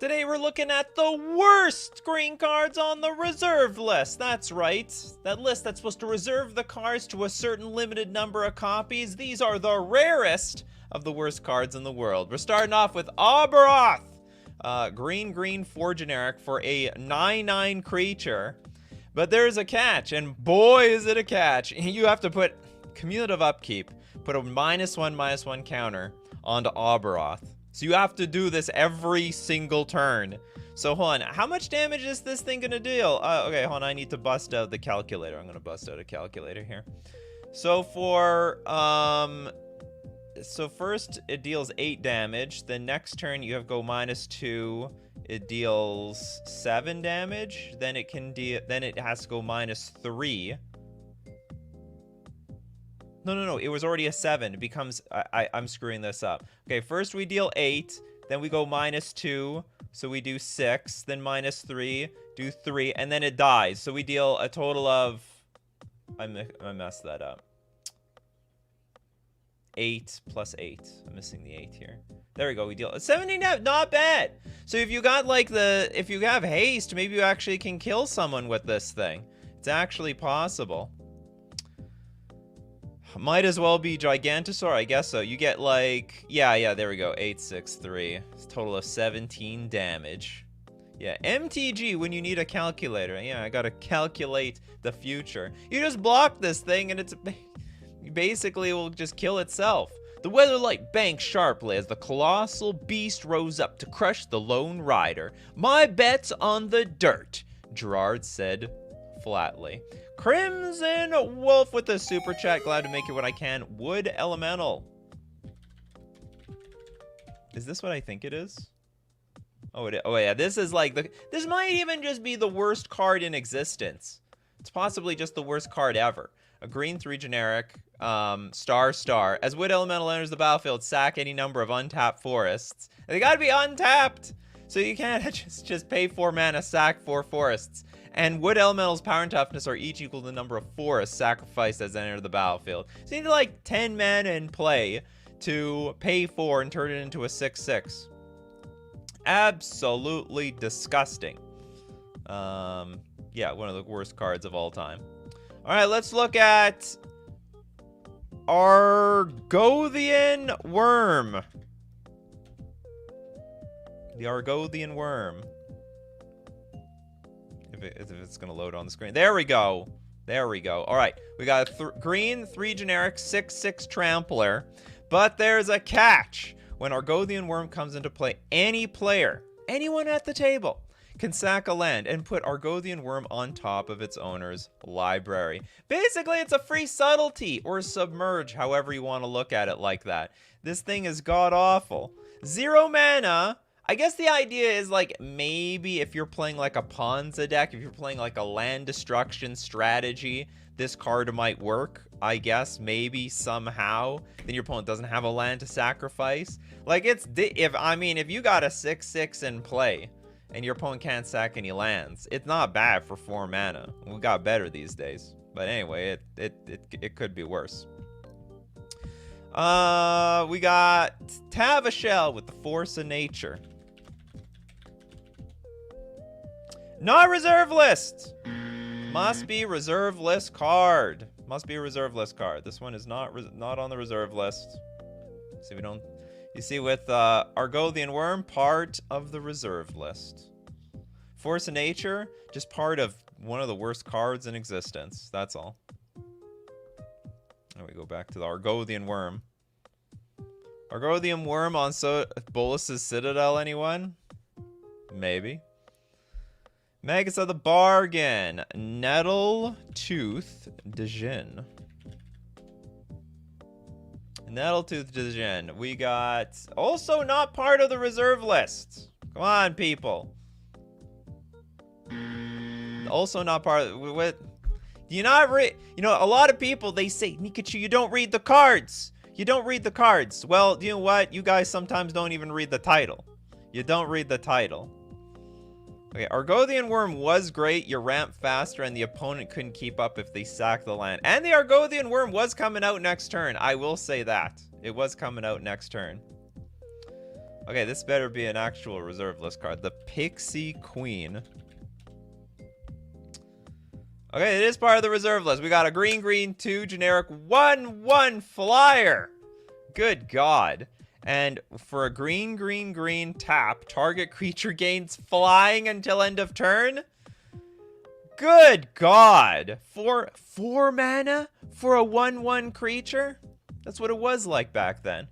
Today we're looking at the worst green cards on the reserve list. That's right. That list that's supposed to reserve the cards to a certain limited number of copies. These are the rarest of the worst cards in the world. We're starting off with Aberoth. Green 4 generic for a 9/9 creature. But there's a catch, and boy is it a catch. You have to put cumulative upkeep, put a -1/-1 counter onto Aberoth. So you have to do this every single turn. So hold on, how much damage is this thing gonna deal? Okay, hold on, I need to bust out the calculator. I'm gonna bust out a calculator here. So for, so first it deals 8 damage. The next turn you have go -2. It deals 7 damage. Then it can then it has to go -3. No, it was already a 7. It becomes, I'm screwing this up. Okay, first we deal 8, then we go -2, so we do 6, then -3, do 3, and then it dies. So we deal a total of, I messed that up. 8 plus 8. I'm missing the 8 here. There we go, we deal 17, not bad. So if you got like if you have haste, maybe you actually can kill someone with this thing. It's actually possible. Might as well be Gigantosaur, I guess so. You get like, yeah, there we go, 8, 6, 3. It's a total of 17 damage. Yeah, MTG when you need a calculator. Yeah, I gotta calculate the future. You just block this thing and it's basically will just kill itself. The Weatherlight banked sharply as the colossal beast rose up to crush the lone rider. My bet's on the dirt, Gerard said flatly. Crimson Wolf with a super chat. Glad to make it what I can. Wood Elemental. Is this what I think it is? Oh, yeah. This is like this might even just be the worst card in existence. It's possibly just the worst card ever. A green 3 generic, star. As Wood Elemental enters the battlefield, sack any number of untapped forests. And they gotta be untapped! So you can't just pay 4 mana, sack 4 forests. And Wood Elemental's power and toughness are each equal to the number of forests sacrificed as they enter the battlefield. So you need like 10 mana in play to pay 4 and turn it into a 6/6. Absolutely disgusting. Yeah, one of the worst cards of all time. Alright, let's look at Argothian Worm. The Argothian Worm. If it's gonna load on the screen. There we go. All right, we got a green 3 generic 6/6 trampler, but there's a catch. When Argothian Worm comes into play, any player, anyone at the table, can sack a land and put Argothian Worm on top of its owner's library. Basically, it's a free subtlety or submerge, however you want to look at it like that. This thing is god-awful. 0 mana. I guess the idea is like maybe if you're playing like a Ponza deck, if you're playing like a land destruction strategy, this card might work. I guess maybe somehow. Then your opponent doesn't have a land to sacrifice. Like if you got a 6/6 in play and your opponent can't sack any lands, it's not bad for 4 mana. We got better these days. But anyway, it could be worse. We got Tavashel with the Force of Nature. Not reserve list. Must be reserve list card. Must be a reserve list card. This one is not on the reserve list. See, we don't. You see, with Argothian Worm, part of the reserve list. Force of Nature, just part of one of the worst cards in existence. That's all. And we go back to the Argothian Worm. Argothian Worm on Bolus's Citadel, anyone? Maybe. Magus of the Bargain. Nettle Tooth Djinn. Nettle Tooth Djinn. We got also not part of the reserve list. Come on, people. Also not part of what? Do you not read? You know, a lot of people, they say, Nikachu, you don't read the cards. You don't read the cards. Well, you know what? You guys sometimes don't even read the title. You don't read the title. Okay, Argothian Worm was great. You ramp faster and the opponent couldn't keep up if they sacked the land. And the Argothian Worm was coming out next turn. I will say that. It was coming out next turn. Okay, this better be an actual reserve list card. The Pixie Queen. Okay, it is part of the reserve list. We got a green, 2 generic, 1/1 flyer. Good God. And for a green tap, target creature gains flying until end of turn? Good God. 4 mana for a 1/1 creature? That's what it was like back then.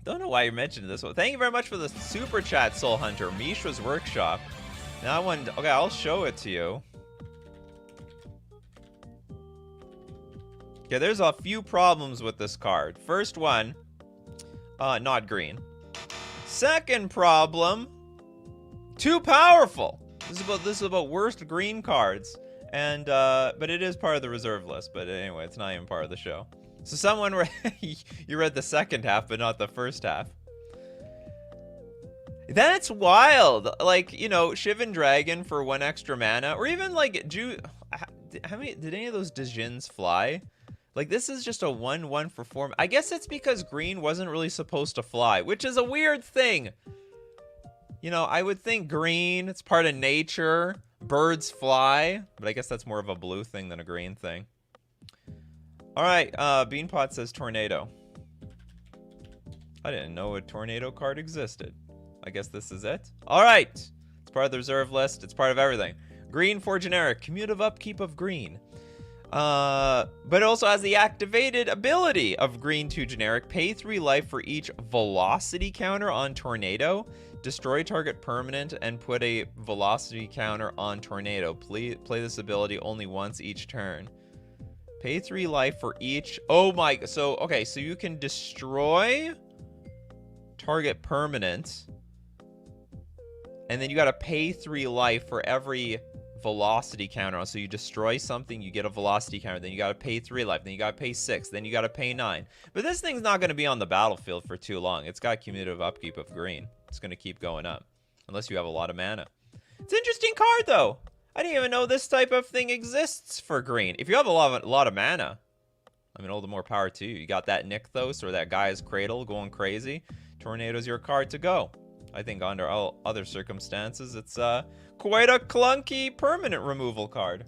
Don't know why you mentioned this one. Thank you very much for the super chat, Soul Hunter. Mishra's Workshop. Now okay, I'll show it to you. Okay, there's a few problems with this card. First one, not green. Second problem, too powerful. This is about worst green cards. And but it is part of the reserve list. But anyway, it's not even part of the show. So someone you read the second half, but not the first half. That's wild. Like, you know, Shivan Dragon for 1 extra mana, or even like how many did any of those Djinns fly? Like, this is just a 1/1 for 4. I guess it's because green wasn't really supposed to fly, which is a weird thing. You know, I would think green, it's part of nature. Birds fly, but I guess that's more of a blue thing than a green thing. All right, Beanpot says tornado. I didn't know a tornado card existed. I guess this is it. All right, it's part of the reserve list. It's part of everything. Green for generic, commutative upkeep of green. But it also has the activated ability of green 2 generic. Pay 3 life for each velocity counter on tornado. Destroy target permanent and put a velocity counter on tornado. Play this ability only once each turn. Pay 3 life for each. Oh my. So, okay, so you can destroy target permanent. And then you got to pay 3 life for every velocity counter. So you destroy something, you get a velocity counter, then you got to pay 3 life, then you got to pay 6, then you got to pay 9. But this thing's not going to be on the battlefield for too long. It's got cumulative upkeep of green. It's going to keep going up unless you have a lot of mana. It's an interesting card though. I didn't even know this type of thing exists for green. If you have a lot of mana, I mean, all the more power to you. You got that Nykthos or that Guy's Cradle going crazy. Tornado's your card to go. I think under all other circumstances, it's quite a clunky permanent removal card.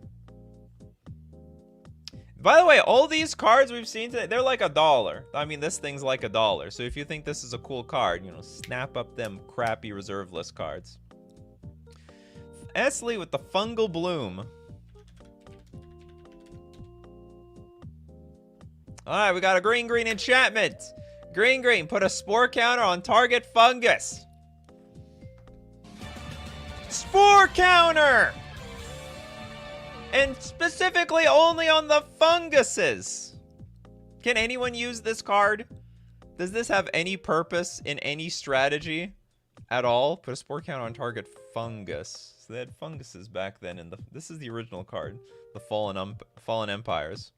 By the way, all these cards we've seen today, they're like $1. I mean, this thing's like $1. So if you think this is a cool card, you know, snap up them crappy reserve list cards. Esley with the Fungal Bloom. Alright, we got a green enchantment. Green, put a spore counter on target fungus. Spore counter! And specifically only on the funguses. Can anyone use this card? Does this have any purpose in any strategy at all? Put a spore counter on target fungus. So they had funguses back then. This is the original card. The Fallen Empires.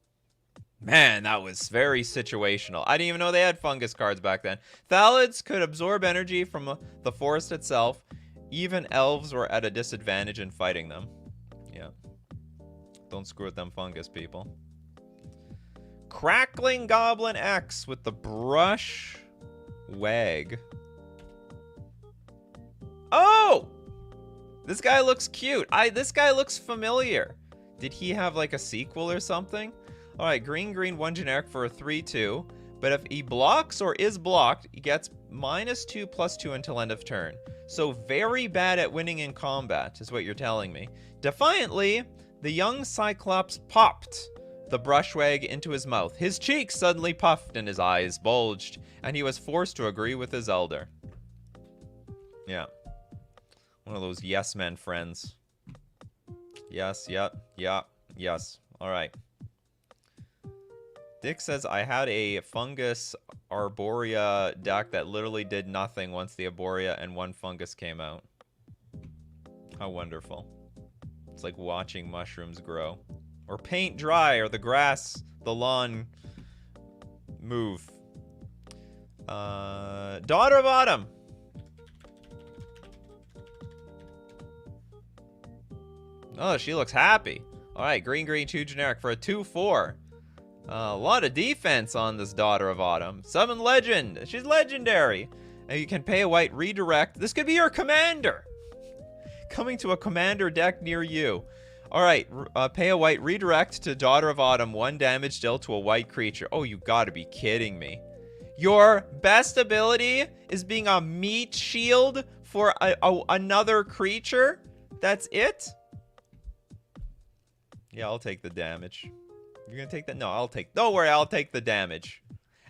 Man, that was very situational. I didn't even know they had fungus cards back then. Thalids could absorb energy from the forest itself. Even elves were at a disadvantage in fighting them. Yeah. Don't screw with them fungus, people. Crackling Goblin X with the Brush Wag. Oh! This guy looks cute. This guy looks familiar. Did he have like a sequel or something? Alright, green, 1 generic for a 3/2. But if he blocks or is blocked, he gets -2/+2 until end of turn. So very bad at winning in combat, is what you're telling me. Defiantly, the young Cyclops popped the brushwag into his mouth. His cheeks suddenly puffed and his eyes bulged, and he was forced to agree with his elder. Yeah. One of those yes men friends. Yes, yep, yes. Alright. Dick says, I had a fungus Arborea deck that literally did nothing once the Arborea and 1 fungus came out. How wonderful. It's like watching mushrooms grow. Or paint dry, or the grass, the lawn move. Daughter of Autumn. Oh, she looks happy. Alright, green, 2 generic for a 2/4. A lot of defense on this Daughter of Autumn. Summon Legend. She's legendary. And you can pay a white, redirect. This could be your commander. Coming to a commander deck near you. Alright, pay a white, redirect to Daughter of Autumn. 1 damage dealt to a white creature. Oh, you gotta be kidding me. Your best ability is being a meat shield for another creature? That's it? Yeah, I'll take the damage. You're gonna take that? No, don't worry, I'll take the damage.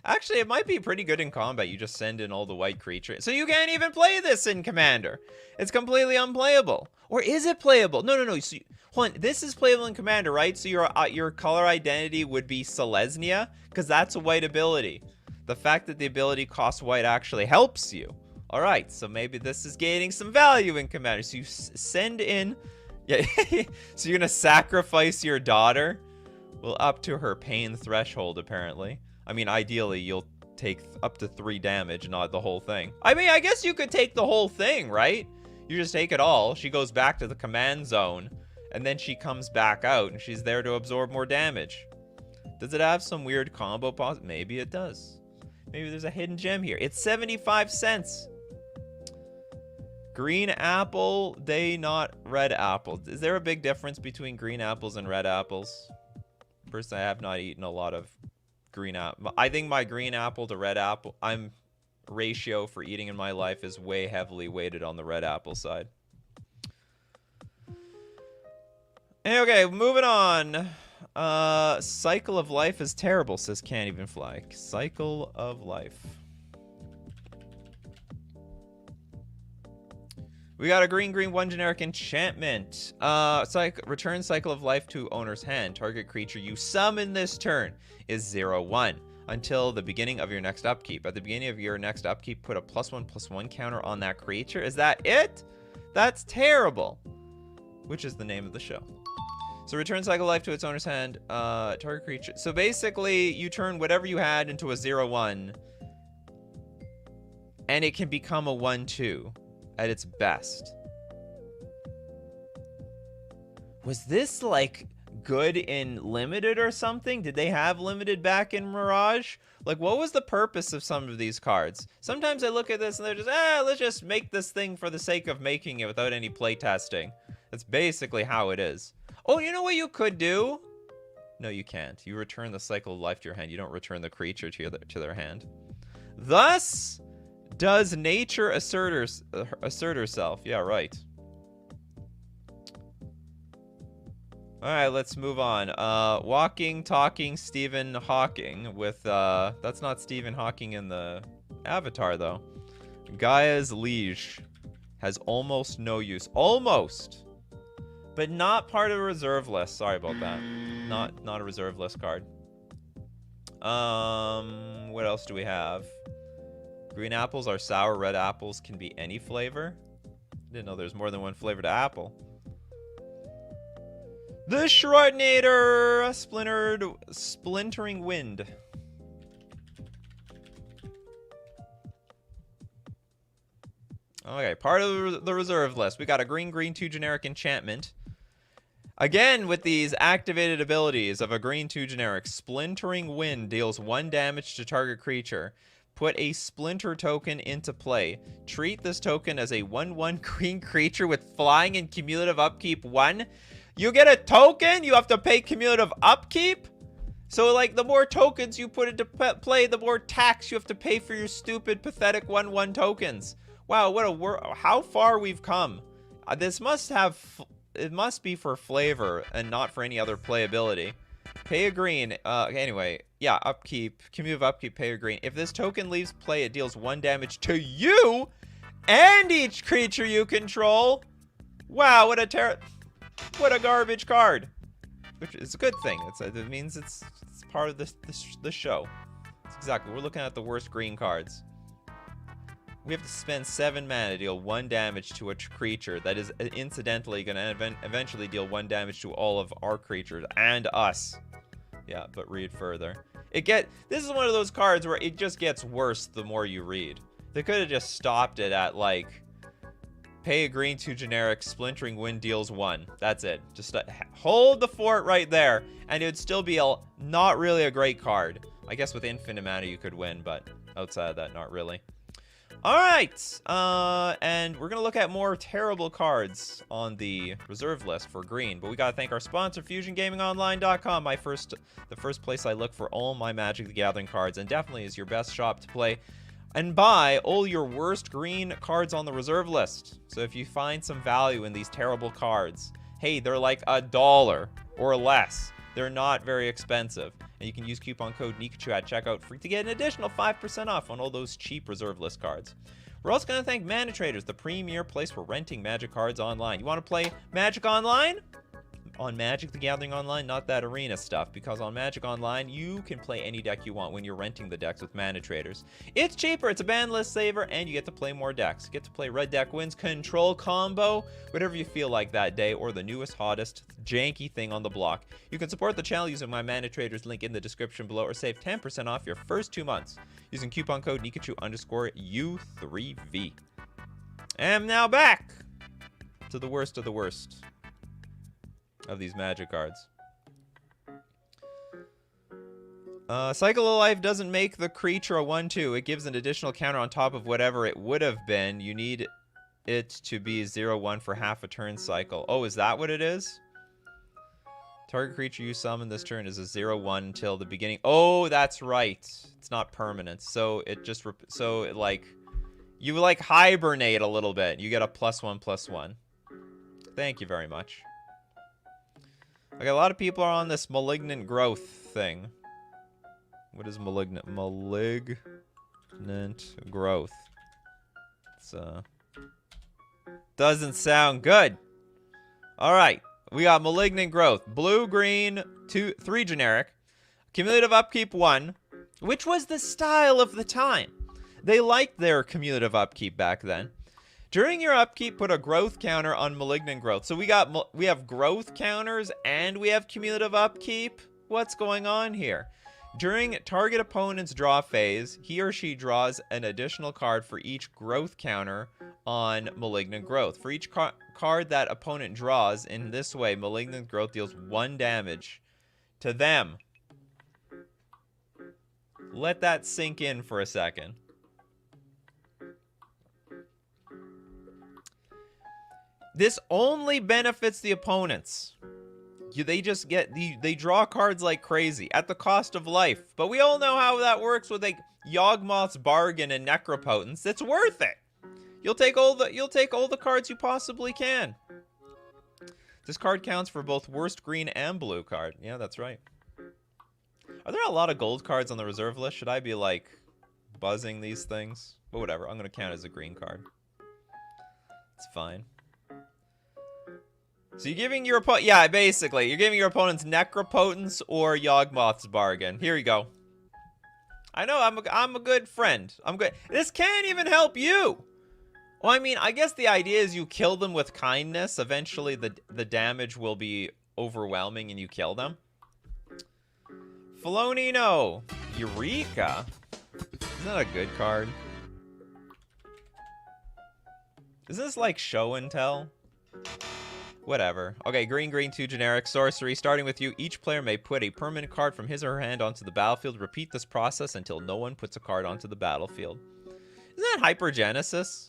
Actually, it might be pretty good in combat. You just send in all the white creatures. So you can't even play this in Commander. It's completely unplayable. Or is it playable? No. So hold on. This is playable in Commander, right? So your color identity would be Selesnya, because that's a white ability. The fact that the ability costs white actually helps you. All right, so maybe this is gaining some value in Commander. So you send in... Yeah, so you're going to sacrifice your daughter? Well, up to her pain threshold, apparently. I mean, ideally, you'll take up to 3 damage, not the whole thing. I mean, I guess you could take the whole thing, right? You just take it all. She goes back to the command zone, and then she comes back out, and she's there to absorb more damage. Does it have some weird combo pause? Maybe it does. Maybe there's a hidden gem here. It's 75 cents. Green apple, they not red apple. Is there a big difference between green apples and red apples? Personally, I have not eaten a lot of green apple. I think my green apple to red apple, ratio for eating in my life is way heavily weighted on the red apple side. Okay, moving on. Cycle of life is terrible, says Can't Even Fly. Cycle of life. We got a green 1 generic enchantment. Return cycle of life to owner's hand. Target creature you summon this turn is 0/1 until the beginning of your next upkeep. At the beginning of your next upkeep, put a +1/+1 counter on that creature. Is that it? That's terrible. Which is the name of the show. So return cycle of life to its owner's hand. Target creature. So basically, you turn whatever you had into a 0/1, and it can become a 1/2. At its best. Was this like good in limited or something? Did they have limited back in Mirage? Like, what was the purpose of some of these cards? Sometimes I look at this and they're just, let's just make this thing for the sake of making it without any play testing. That's basically how it is. Oh, you know what you could do? No, you can't. You return the cycle of life to your hand. You don't return the creature to their hand. Thus does nature assert herself. Yeah, right. All right, let's move on. Walking, talking, Stephen Hawking with, that's not Stephen Hawking in the Avatar, though. Gaia's Liege has almost no use. Almost! But not part of a reserve list. Sorry about that. Not a reserve list card. What else do we have? Green apples are sour. Red apples can be any flavor. Didn't know there's more than one flavor to apple. The Shroudinator! Splintering Wind. Okay, part of the reserve list. We got a green 2 generic enchantment. Again, with these activated abilities of a green 2 generic, Splintering Wind deals 1 damage to target creature. Put a Splinter token into play. Treat this token as a 1/1 green creature with flying and cumulative upkeep 1. You get a token? You have to pay cumulative upkeep? So, like, the more tokens you put into play, the more tax you have to pay for your stupid, pathetic 1/1 tokens. Wow, what a how far we've come. This must have... It must be for flavor and not for any other playability. Pay a green. Anyway, yeah, upkeep. Cumulative upkeep, pay a green. If this token leaves play, it deals 1 damage to you and each creature you control. Wow, what a garbage card. Which is a good thing. It means it's part of the show. It's exactly. We're looking at the worst green cards. We have to spend 7 mana to deal 1 damage to a creature that is incidentally going to eventually deal 1 damage to all of our creatures and us. Yeah, but read further. This is one of those cards where it just gets worse the more you read. They could have just stopped it at, like, Pay a green, 2 generic, splintering wind deals 1. That's it. Just hold the fort right there, and it would still be not really a great card. I guess with infinite mana you could win, but outside of that, not really. Alright, and we're going to look at more terrible cards on the reserve list for green. But we got to thank our sponsor, FusionGamingOnline.com, the first place I look for all my Magic the Gathering cards, and definitely is your best shop to play and buy all your worst green cards on the reserve list. So if you find some value in these terrible cards, hey, they're like $1 or less. They're not very expensive. And you can use coupon code Nikachu at checkout to get an additional 5% off on all those cheap reserve list cards. We're also going to thank Mana Traders, the premier place for renting Magic cards online. You want to play Magic Online? On Magic the Gathering Online, not that arena stuff, because on Magic Online, you can play any deck you want when you're renting the decks with Mana Traders. It's cheaper, it's a ban list saver, and you get to play more decks. You get to play Red Deck Wins, Control Combo, whatever you feel like that day, or the newest, hottest, janky thing on the block. You can support the channel using my Mana Traders link in the description below, or save 10% off your first 2 months using coupon code Nikachu_U3V. And now back to the worst of the worst of these Magic cards. Cycle of Life doesn't make the creature a 1/2. It gives an additional counter on top of whatever it would have been. You need it to be 0/1 for half a turn cycle. Oh, is that what it is? Target creature you summon this turn is a 0/1 until the beginning. Oh, that's right. It's not permanent. So it just you like hibernate a little bit. You get a +1/+1. Thank you very much. Okay, a lot of people are on this malignant growth thing. What is malignant? Malignant growth. It's, doesn't sound good. Alright, we got malignant growth. Blue, green, 3 generic. Cumulative upkeep 1, which was the style of the time. They liked their cumulative upkeep back then. During your upkeep, put a growth counter on malignant growth. So we have growth counters and we have cumulative upkeep. What's going on here? During target opponent's draw phase, he or she draws an additional card for each growth counter on malignant growth. For each card that opponent draws in this way, malignant growth deals 1 damage to them. Let that sink in for a second. This only benefits the opponents. They just they draw cards like crazy at the cost of life. But we all know how that works with like Yawgmoth's Bargain and Necropotence. It's worth it. You'll take all the cards you possibly can. This card counts for both worst green and blue card. Yeah, that's right. Are there a lot of gold cards on the reserve list? Should I be like buzzing these things? But whatever, I'm gonna count as a green card. It's fine. So you're giving your opponent, yeah, basically, you're giving your opponents Necropotence or Yawgmoth's Bargain. Here you go. I know, I'm a good friend. I'm good. This can't even help you. Well, I mean, I guess the idea is you kill them with kindness. Eventually, the damage will be overwhelming and you kill them. Felonino. Eureka. Isn't that a good card? Isn't this like show and tell? Whatever. Okay, green, 2 generic. Sorcery. Starting with you, each player may put a permanent card from his or her hand onto the battlefield. Repeat this process until no one puts a card onto the battlefield. Isn't that Hypergenesis?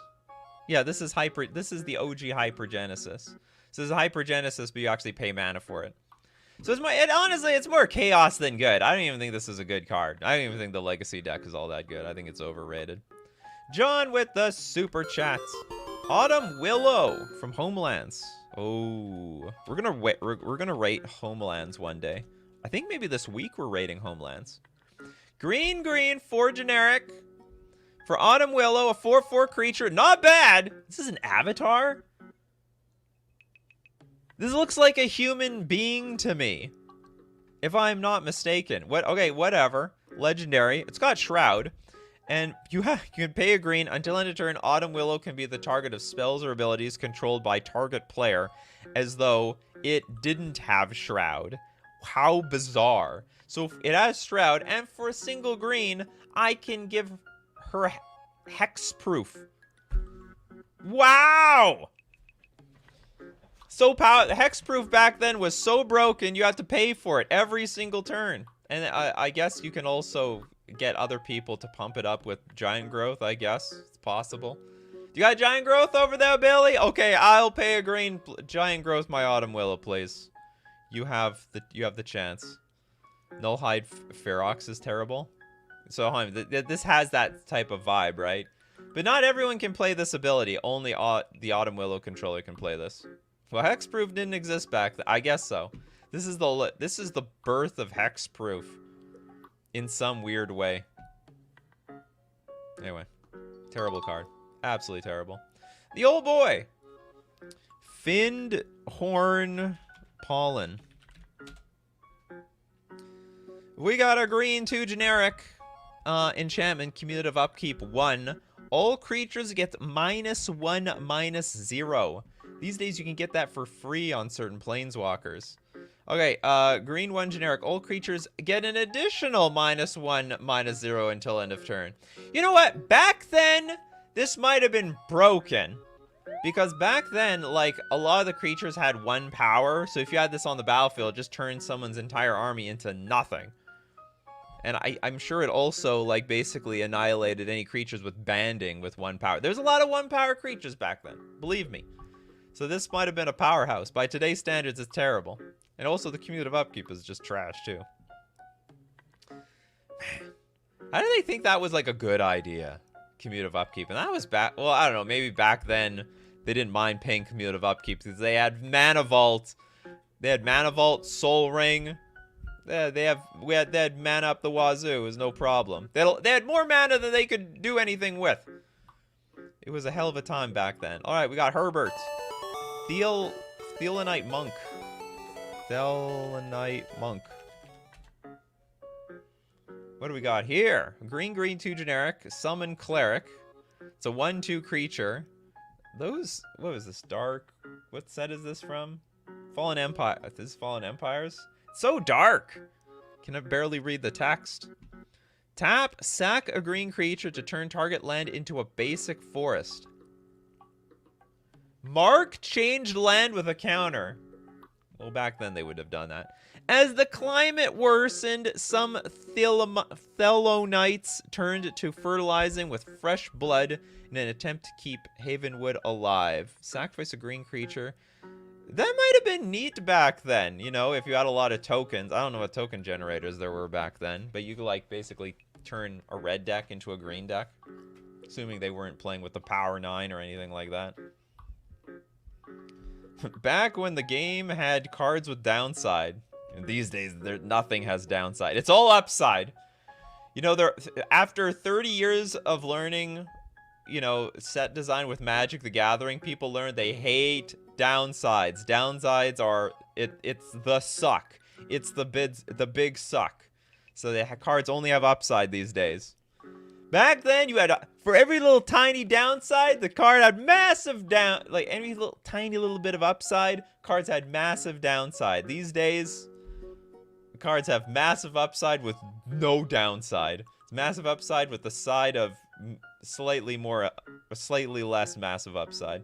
Yeah, this is the OG Hypergenesis. So this is Hypergenesis, but you actually pay mana for it. So honestly, it's more chaos than good. I don't even think this is a good card. I don't even think the Legacy deck is all that good. I think it's overrated. John with the super chats. Autumn Willow from Homelands. Oh, we're gonna rate Homelands one day. I think maybe this week we're rating Homelands. Green, 4 generic. For Autumn Willow, a 4/4 creature. Not bad. This is an avatar? This looks like a human being to me, if I'm not mistaken. Okay, whatever. Legendary. It's got Shroud. And you can pay a green. Until end of turn, Autumn Willow can be the target of spells or abilities controlled by target player, as though it didn't have Shroud. How bizarre. So it has Shroud, and for a single green, I can give her hexproof. Wow! So hexproof back then was so broken, you had to pay for it every single turn. And I guess you can also get other people to pump it up with giant growth, I guess. It's possible. You got giant growth over there, Billy? Okay, I'll pay a green giant growth my autumn willow, please. You have the chance. Nullhide Ferox is terrible. So this has that type of vibe, right? But not everyone can play this ability. Only the Autumn Willow controller can play this. Well, Hexproof didn't exist back then. I guess so. This is the birth of Hexproof in some weird way. Anyway, terrible card. Absolutely terrible. The old boy. Finned Horn Pollen. We got a green 2 generic enchantment, cumulative upkeep 1. All creatures get -1/-0. These days you can get that for free on certain planeswalkers. Okay, green 1 generic. All creatures get an additional -1/-0 until end of turn. You know what? Back then, this might have been broken. Because back then, like, a lot of the creatures had 1 power. So if you had this on the battlefield, it just turned someone's entire army into nothing. And I'm sure it also, like, basically annihilated any creatures with banding with 1 power. There's a lot of 1 power creatures back then. Believe me. So this might have been a powerhouse. By today's standards, it's terrible. And also the cumulative upkeep is just trash, too. How do they think that was, like, a good idea? Cumulative upkeep. And that was back... Well, I don't know. Maybe back then they didn't mind paying cumulative upkeep because they had Mana Vault. They had Mana Vault, Soul Ring... They had mana up the wazoo. It was no problem. They had more mana than they could do anything with. It was a hell of a time back then. All right, we got Herbert. Thelanite Monk. Thelanite Monk. What do we got here? Green 2 generic. Summon Cleric. It's a 1/2 creature. Those... What was this? Dark... What set is this from? Fallen Empire. This is Fallen Empires? So dark. Can I barely read the text? Tap, sack a green creature to turn target land into a basic forest. Mark changed land with a counter. Well, back then they would have done that. As the climate worsened, some Thelonites turned to fertilizing with fresh blood in an attempt to keep Havenwood alive. Sacrifice a green creature. That might have been neat back then, you know, if you had a lot of tokens. I don't know what token generators there were back then, but you could, like, basically turn a red deck into a green deck. Assuming they weren't playing with the Power 9 or anything like that. Back when the game had cards with downside. And these days, nothing has downside. It's all upside. You know, after 30 years of learning, you know, set design with Magic the Gathering, people learned they hate downsides. Downsides are it's the suck. It's the big suck. So the cards only have upside these days. Back then you had for every little tiny downside, the card had massive like any little tiny little bit of upside, cards had massive downside. These days the cards have massive upside with no downside. It's massive upside with the side of slightly less massive upside.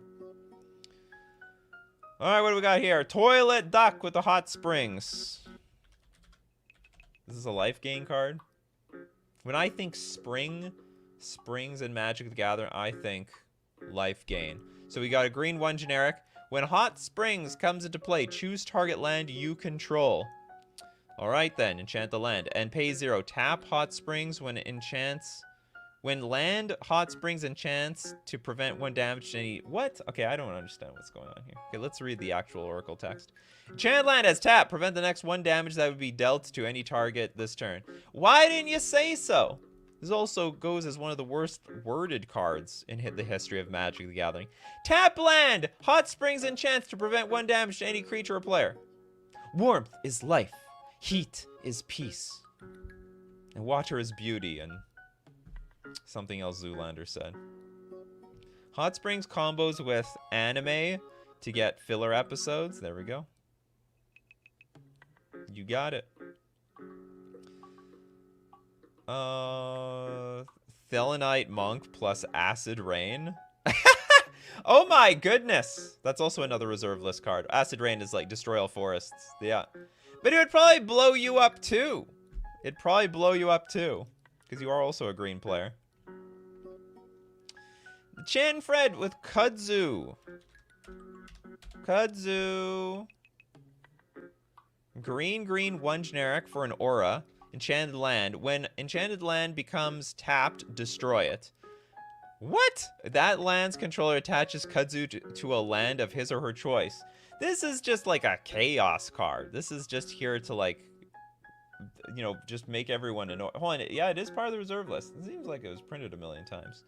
Alright, what do we got here? Toilet Duck with the hot springs. This is a life gain card. When I think springs and Magic the Gathering, I think life gain. So we got a green 1 generic. When Hot Springs comes into play, choose target land you control. Alright then, enchant the land. And pay 0. Tap Hot Springs when it enchants... When land Hot Springs enchants to prevent 1 damage to any... What? Okay, I don't understand what's going on here. Okay, let's read the actual Oracle text. Enchant land as tap. Prevent the next 1 damage that would be dealt to any target this turn. Why didn't you say so? This also goes as one of the worst worded cards in the history of Magic the Gathering. Tap land! Hot Springs enchants to prevent 1 damage to any creature or player. Warmth is life. Heat is peace. And water is beauty, and... something else Zoolander said. Hot Springs combos with anime to get filler episodes. There we go. You got it. Thelanite Monk plus Acid Rain. Oh my goodness. That's also another reserve list card. Acid Rain is like destroy all forests. Yeah. But it would probably blow you up too. It'd probably blow you up too. Because you are also a green player. Chan Fred with Kudzu. Kudzu. Green, 1 generic for an aura. Enchanted land. When enchanted land becomes tapped, destroy it. What? That land's controller attaches Kudzu to a land of his or her choice. This is just like a chaos card. This is just here to like, you know, just make everyone annoyed. Hold on. Yeah, it is part of the reserve list. It seems like it was printed a million times.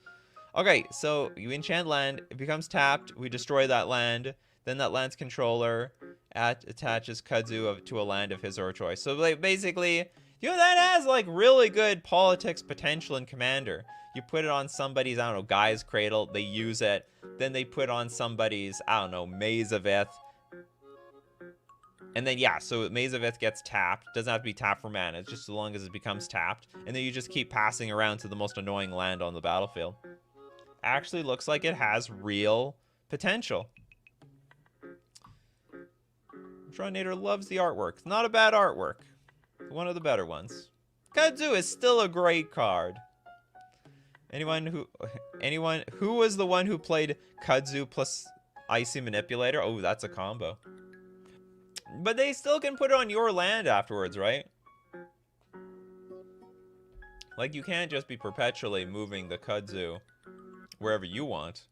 Okay, so you enchant land. It becomes tapped. We destroy that land. Then that land's controller attaches Kudzu to a land of his or her choice. So like basically, you know, that has like really good politics potential in Commander. You put it on somebody's, I don't know, Guy's Cradle. They use it. Then they put on somebody's, I don't know, Maze of Ith. And then, yeah, so Maze of Ith gets tapped. Doesn't have to be tapped for mana. It's just as long as it becomes tapped. And then you just keep passing around to the most annoying land on the battlefield. Actually looks like it has real potential. Tronator loves the artwork. It's not a bad artwork. One of the better ones. Kudzu is still a great card. Anyone who was the one who played Kudzu plus Icy Manipulator? Oh, that's a combo. But they still can put it on your land afterwards, right? Like, you can't just be perpetually moving the Kudzu wherever you want.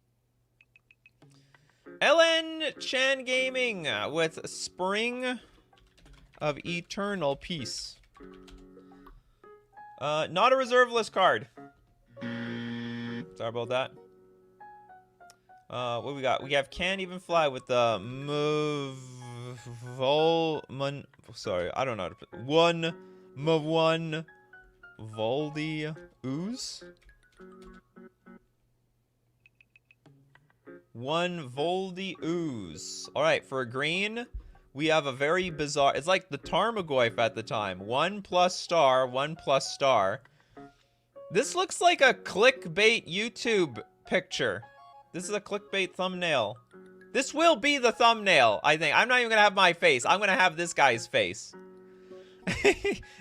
LN Chan Gaming with Spring of Eternal Peace. Not a reserve list card. Sorry about that. What we got? We have Can't Even Fly with the sorry, I don't know how to put one Voldy Ooze. One Voldy Ooze. Alright, for a green, we have a very bizarre... It's like the Tarmogoyf at the time. 1+*, 1+*. This looks like a clickbait YouTube picture. This is a clickbait thumbnail. This will be the thumbnail, I think. I'm not even going to have my face. I'm going to have this guy's face.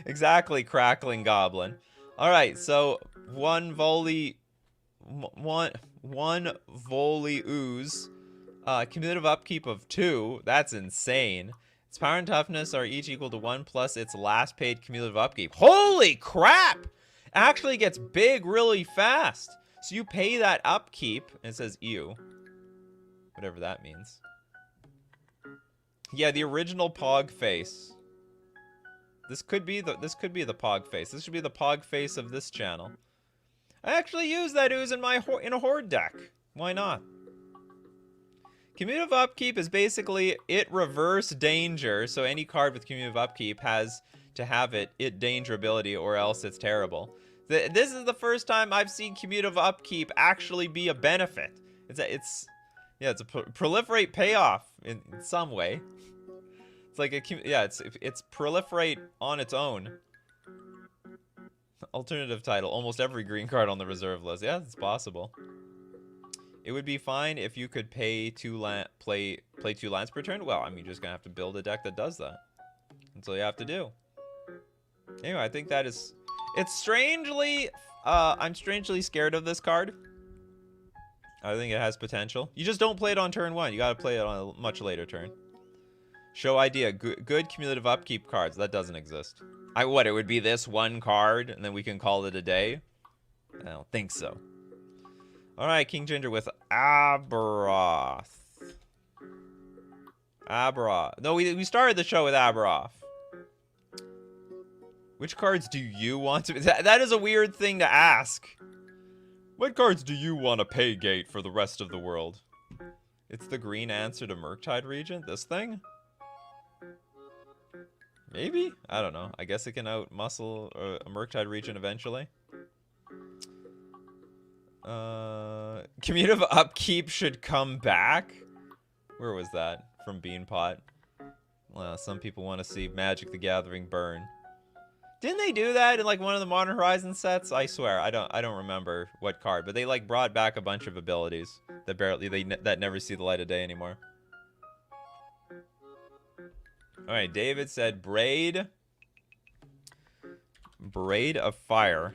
Exactly, Crackling Goblin. Alright, so one volley ooze. Cumulative upkeep of 2. That's insane. Its power and toughness are each equal to 1 plus its last paid cumulative upkeep. Holy crap! Actually gets big really fast. So you pay that upkeep, and it says ew. Whatever that means. Yeah, the original Pog face. This could be the Pog face. This should be the Pog face of this channel. I actually use that ooze in a Horde deck. Why not? Cumulative upkeep is basically it reverse danger, so any card with cumulative upkeep has to have it danger ability, or else it's terrible. This is the first time I've seen cumulative upkeep actually be a benefit. It's a proliferate payoff in some way. It's like it's proliferate on its own. Alternative title: almost every green card on the reserve list. Yeah, it's possible. It would be fine if you could pay play 2 lands per turn. Well, I mean, you're just gonna have to build a deck that does that. That's all you have to do. Anyway, I think that is... It's strangely... I'm strangely scared of this card. I think it has potential. You just don't play it on turn 1. You gotta play it on a much later turn. Show idea. Good cumulative upkeep cards. That doesn't exist. It would be this one card, and then we can call it a day? I don't think so. Alright, King Ginger with Aberoth. Aberoth. No, we started the show with Aberoth. Which cards do you want to... That is a weird thing to ask. What cards do you want to pay gate for the rest of the world? It's the green answer to Murktide Regent? This thing? Maybe? I don't know. I guess it can out-muscle a Murktide Regent eventually. Cumulative upkeep should come back? Where was that? From Beanpot. Well, some people want to see Magic the Gathering burn. Didn't they do that in like one of the Modern Horizons sets? I swear, I don't remember what card, but they like brought back a bunch of abilities that that never see the light of day anymore. All right, David said Braid of Fire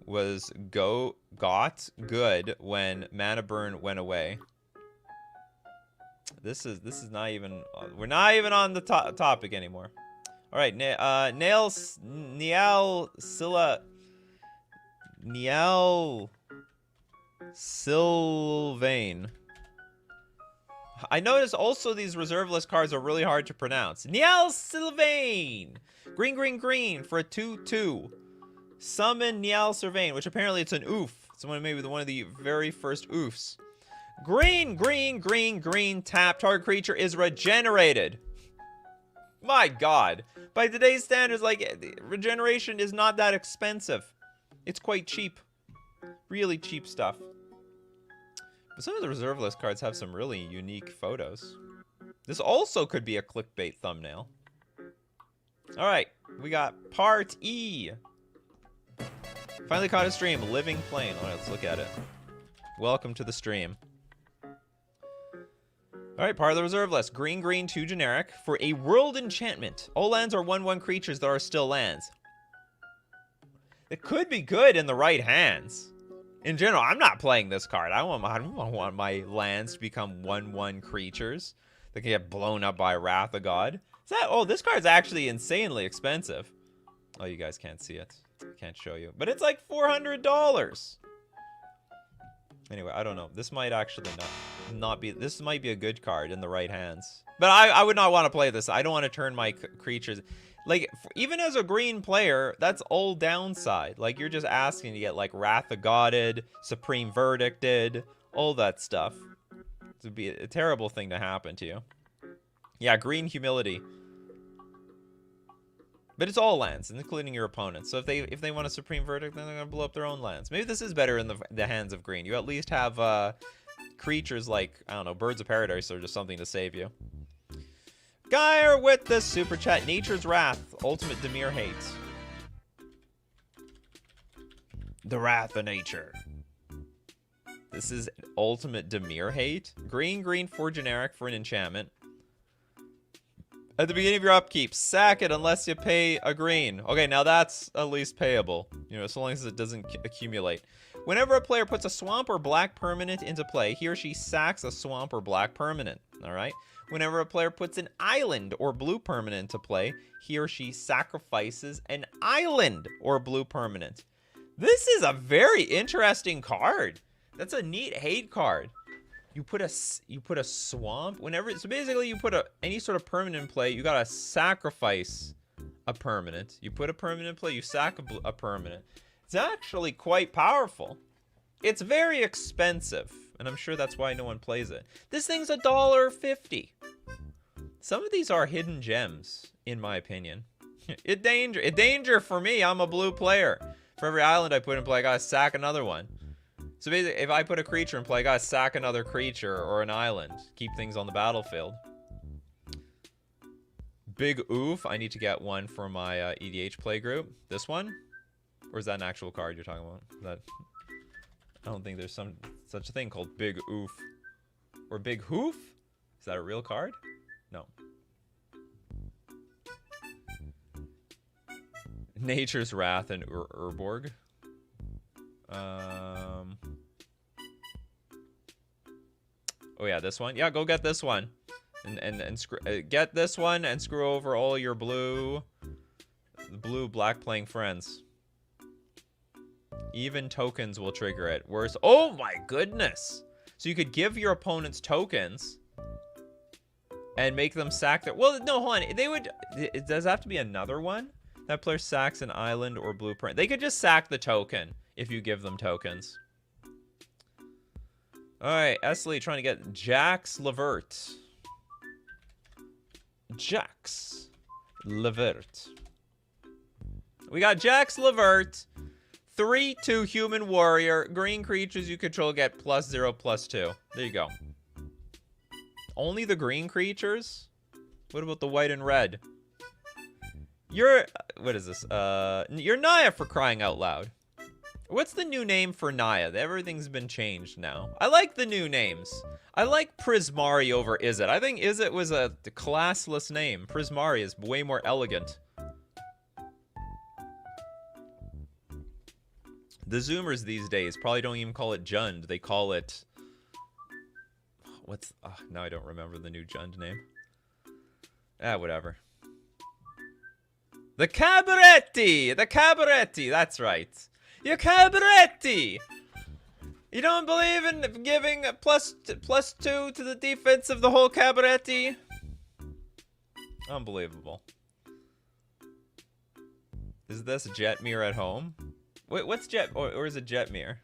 was got good when Mana Burn went away. This is not even, we're not even on the topic anymore. All right, Niall Sylvain. I noticed also these reserve list cards are really hard to pronounce. Niall Sylvain. Green for a 2/2. Summon Niall Sylvain, which apparently it's an oof. It's maybe one of the very first oofs. Green, tap. Target creature is regenerated. My God. By today's standards, like, regeneration is not that expensive. It's quite cheap. Really cheap stuff. But some of the reserve list cards have some really unique photos. This also could be a clickbait thumbnail. All right, we got Part E. Finally caught a stream, Living Plane. All right, let's look at it. Welcome to the stream. All right, part of the reserve list. Green, 2 generic for a world enchantment. All lands are 1/1 creatures that are still lands. It could be good in the right hands. In general, I'm not playing this card. I don't want my lands to become 1/1 creatures that can get blown up by Wrath of God. Oh, this card's actually insanely expensive. Oh, you guys can't see it. Can't show you. But it's like $400. Anyway, I don't know. This might actually not be... This might be a good card in the right hands. But I would not want to play this. I don't want to turn my creatures... Like, even as a green player, that's all downside. Like, you're just asking to get, like, Wrath of Godded, Supreme Verdicted, all that stuff. It would be a terrible thing to happen to you. Yeah, green Humility. But it's all lands, including your opponents. So if they want a Supreme Verdict, then they're going to blow up their own lands. Maybe this is better in the hands of green. You at least have creatures like, I don't know, Birds of Paradise or just something to save you. Geyer with the super chat. Nature's Wrath. Ultimate Dimir Hate. The Wrath of Nature. This is Ultimate Dimir Hate. Green for generic for an enchantment. At the beginning of your upkeep, sack it unless you pay a green. Okay, now that's at least payable. You know, so long as it doesn't accumulate. Whenever a player puts a swamp or black permanent into play, he or she sacks a swamp or black permanent. All right? Whenever a player puts an island or blue permanent into play, he or she sacrifices an island or blue permanent. This is a very interesting card. That's a neat hate card. You put a swamp so basically you put any sort of permanent in play, you gotta sacrifice a permanent. You put a permanent in play, you sack a permanent. It's actually quite powerful. It's very expensive, and I'm sure that's why no one plays it. This thing's $1.50. Some of these are hidden gems, in my opinion. It danger for me. I'm a blue player. For every island I put in play, I gotta sack another one. So basically, if I put a creature in play, I gotta sack another creature or an island. Keep things on the battlefield. Big oof. I need to get one for my EDH play group. This one? Or is that an actual card you're talking about? I don't think there's such a thing called Big Oof. Or Big Hoof? Is that a real card? No. Nature's Wrath and Urborg. Oh yeah, this one. Yeah, go get this one, and get this one and screw over all your black playing friends. Even tokens will trigger it. Worse. Oh my goodness! So you could give your opponents tokens and make them sack their. Well, no, hold on. They would. It does have to be another one. That player sacks an island or blueprint. They could just sack the token if you give them tokens. Alright, Esley trying to get Jax Levert. Jax Levert. We got Jax Levert. 3/2 human warrior. Green creatures you control get +0/+2. There you go. Only the green creatures? What about the white and red? You're... What is this? You're Naya, for crying out loud. What's the new name for Naya? Everything's been changed now. I like the new names. I like Prismari over Izzet. I think Izzet was a classless name. Prismari is way more elegant. The Zoomers these days probably don't even call it Jund. They call it... What's... Oh, now I don't remember the new Jund name. Ah, whatever. The Cabaretti! The Cabaretti! That's right. You Cabaretti! You don't believe in giving +2 to the defense of the whole Cabaretti? Unbelievable. Is this Jetmir at home? Wait, what's Jet... Or is it Jetmir?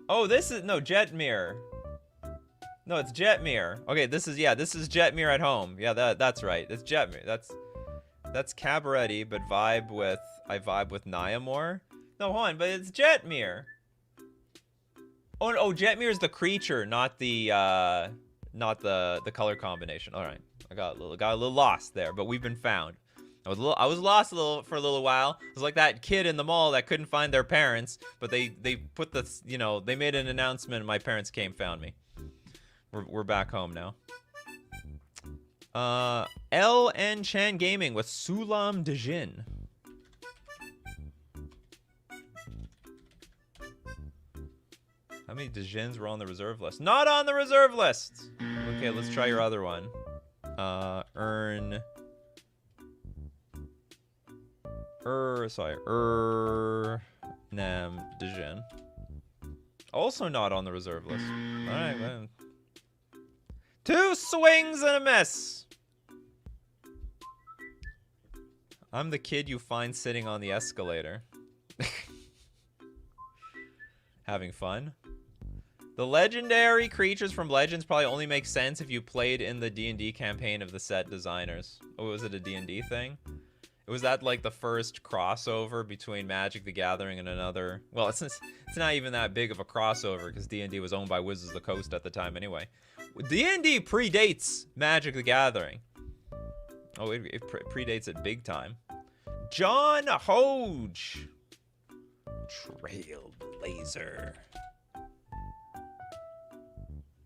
Oh, this is... No, Jetmir. No, it's Jetmir. Okay, this is... Yeah, this is Jetmir at home. Yeah, that's right. It's Jetmir. That's Cabaretti, but I vibe with Naya more. No, hold on, but it's Jetmir. Oh, Jetmir is the creature, not the color combination. All right, I got a little lost there, but we've been found. I was lost for a little while. I was like that kid in the mall that couldn't find their parents, but they put the, you know, they made an announcement and my parents came, found me. We're back home now. LN Chan Gaming with Sulam Dejin. How many Dejins were on the reserve list? Not on the reserve list! Okay, let's try your other one. Nam Dejin. Also not on the reserve list. Alright, man. 2 swings and a miss! I'm the kid you find sitting on the escalator. Having fun? The legendary creatures from Legends probably only make sense if you played in the D&D campaign of the set designers. Oh, was it a D&D thing? Was that like the first crossover between Magic the Gathering and another? Well, it's not even that big of a crossover because D&D was owned by Wizards of the Coast at the time anyway. D&D predates Magic the Gathering. Oh, it predates it big time. John Hoge. Trailblazer.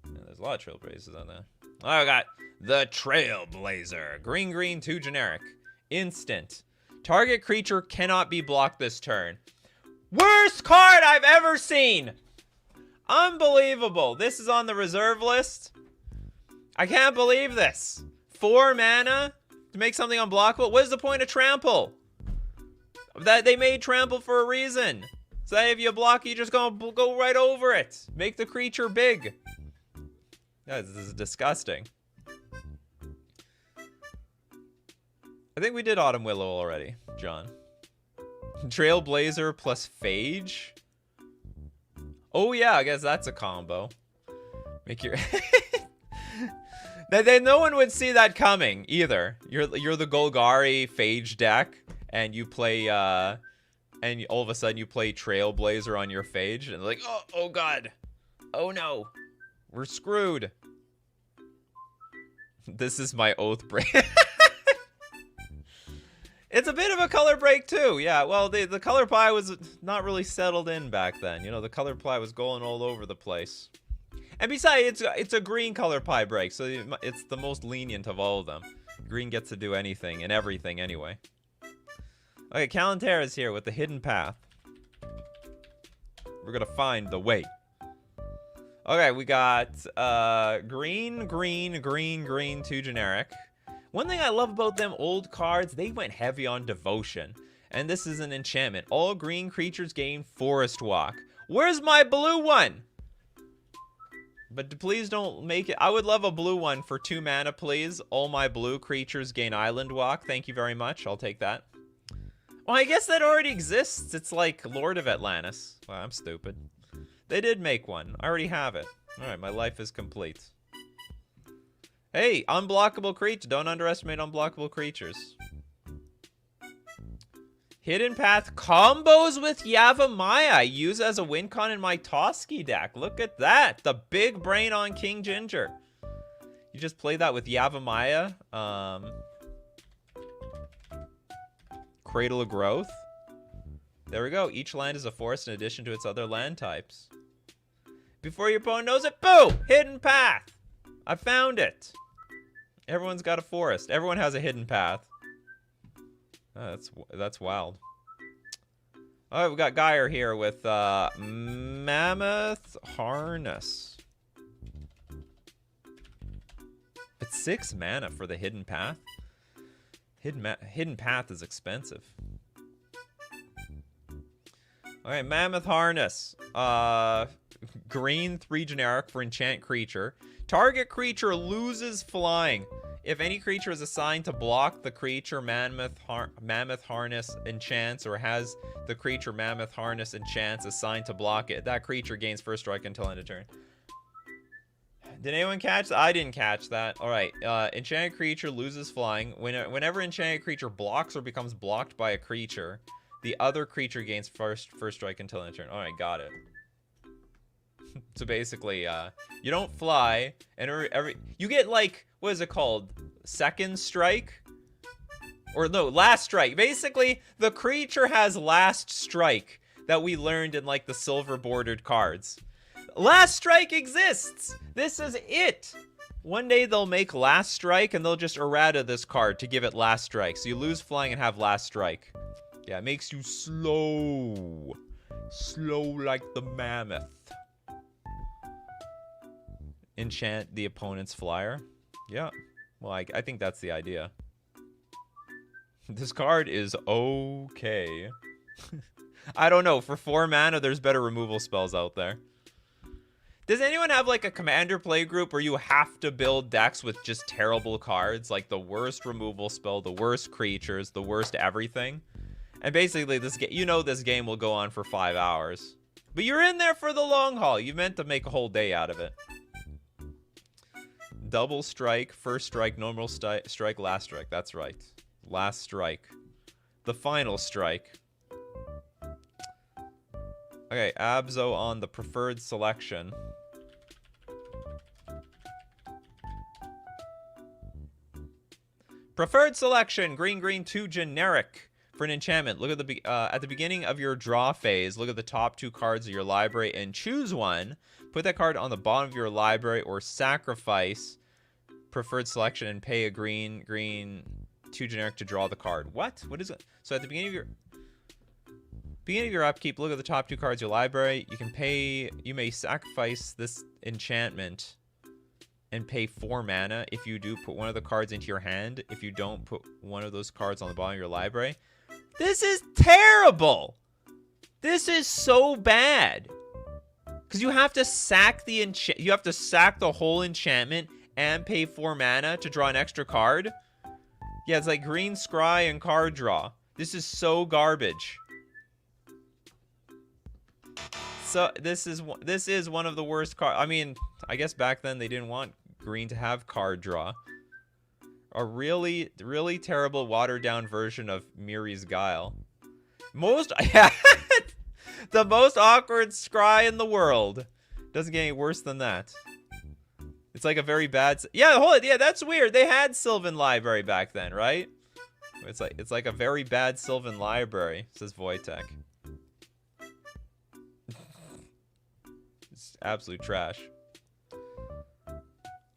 Yeah, there's a lot of Trailblazers on there. Oh, I got the Trailblazer. Green, 2 generic. Instant. Target creature cannot be blocked this turn. Worst card I've ever seen! Unbelievable. This is on the reserve list. I can't believe this. 4 mana to make something unblockable? What is the point of trample? That they made trample for a reason. So that if you block, you just go right over it. Make the creature big. This is disgusting. I think we did Autumn Willow already, John. Trailblazer plus Phage? Oh yeah, I guess that's a combo. Make your... Then no one would see that coming either. You're the Golgari Phage deck, and you play and all of a sudden you play Trailblazer on your Phage, and like, oh god, oh no, we're screwed. This is my oath break. It's a bit of a color break too. Yeah, well, the color pie was not really settled in back then. You know, the color pie was going all over the place. And besides, it's a green color pie break, so it's the most lenient of all of them. Green gets to do anything and everything anyway. Okay, Kalantara's here with the hidden path. We're gonna find the way. Okay, we got green, 2 generic. One thing I love about them old cards, they went heavy on devotion. And this is an enchantment. All green creatures gain Forest Walk. Where's my blue one? But please don't make it. I would love a blue one for 2 mana, please. All my blue creatures gain Island Walk. Thank you very much. I'll take that. Well, I guess that already exists. It's like Lord of Atlantis. Wow, I'm stupid. They did make one. I already have it. All right, my life is complete. Hey, unblockable creature. Don't underestimate unblockable creatures. Hidden Path combos with Yavimaya. I use as a win con in my Toski deck. Look at that. The big brain on King Ginger. You just play that with Yavimaya. Cradle of Growth. There we go. Each land is a forest in addition to its other land types. Before your opponent knows it, boom! Hidden path! I found it. Everyone's got a forest. Everyone has a hidden path. Oh, that's wild. All right, we got Geyer here with Mammoth Harness. It's 6 mana for the hidden path. Hidden path is expensive. All right, Mammoth Harness. Green, 3 generic for enchant creature. Target creature loses flying. If any creature is assigned to block the creature Mammoth Harness enchants, or has the creature Mammoth Harness enchants assigned to block it, that creature gains first strike until end of turn. Did anyone catch that? I didn't catch that. All right. Enchanted creature loses flying. Whenever enchanted creature blocks or becomes blocked by a creature, the other creature gains first strike until end of turn. All right, got it. So basically, you don't fly, and you get, like, what is it called? Second strike? Or no, last strike. Basically, the creature has last strike that we learned in, like, the silver bordered cards. Last strike exists! This is it! One day they'll make last strike, and they'll just errata this card to give it last strike. So you lose flying and have last strike. Yeah, it makes you slow. Slow like the mammoth. Enchant the opponent's flyer. Yeah. Well, I think that's the idea. This card is okay. I don't know. For 4 mana, there's better removal spells out there. Does anyone have, like, a commander play group where you have to build decks with just terrible cards? Like, the worst removal spell, the worst creatures, the worst everything? And basically, this game will go on for 5 hours. But you're in there for the long haul. You meant to make a whole day out of it. Double strike, first strike, normal strike, last strike. That's right. Last strike. The final strike. Okay, Abzo on the preferred selection. Preferred selection, green, 2 generic for an enchantment. Look at the beginning of your draw phase, look at the top 2 cards of your library and choose one. Put that card on the bottom of your library or sacrifice preferred selection and pay a green 2 generic to draw the card. What? What is it? So at the beginning of your upkeep, look at the top 2 cards of your library. You may sacrifice this enchantment and pay 4 mana. If you do, put one of the cards into your hand. If you don't, put one of those cards on the bottom of your library. This is terrible. This is so bad. Because you have to sack the whole enchantment and pay 4 mana to draw an extra card. Yeah, it's like green scry and card draw. This is so garbage. So this is one of the worst cards. I mean, I guess back then they didn't want green to have card draw. A really, really terrible watered down version of Miri's Guile. The most awkward scry in the world. Doesn't get any worse than that. It's like a very bad... Yeah, hold it. Yeah, that's weird. They had Sylvan Library back then, right? It's like a very bad Sylvan Library, says Wojtek. It's absolute trash.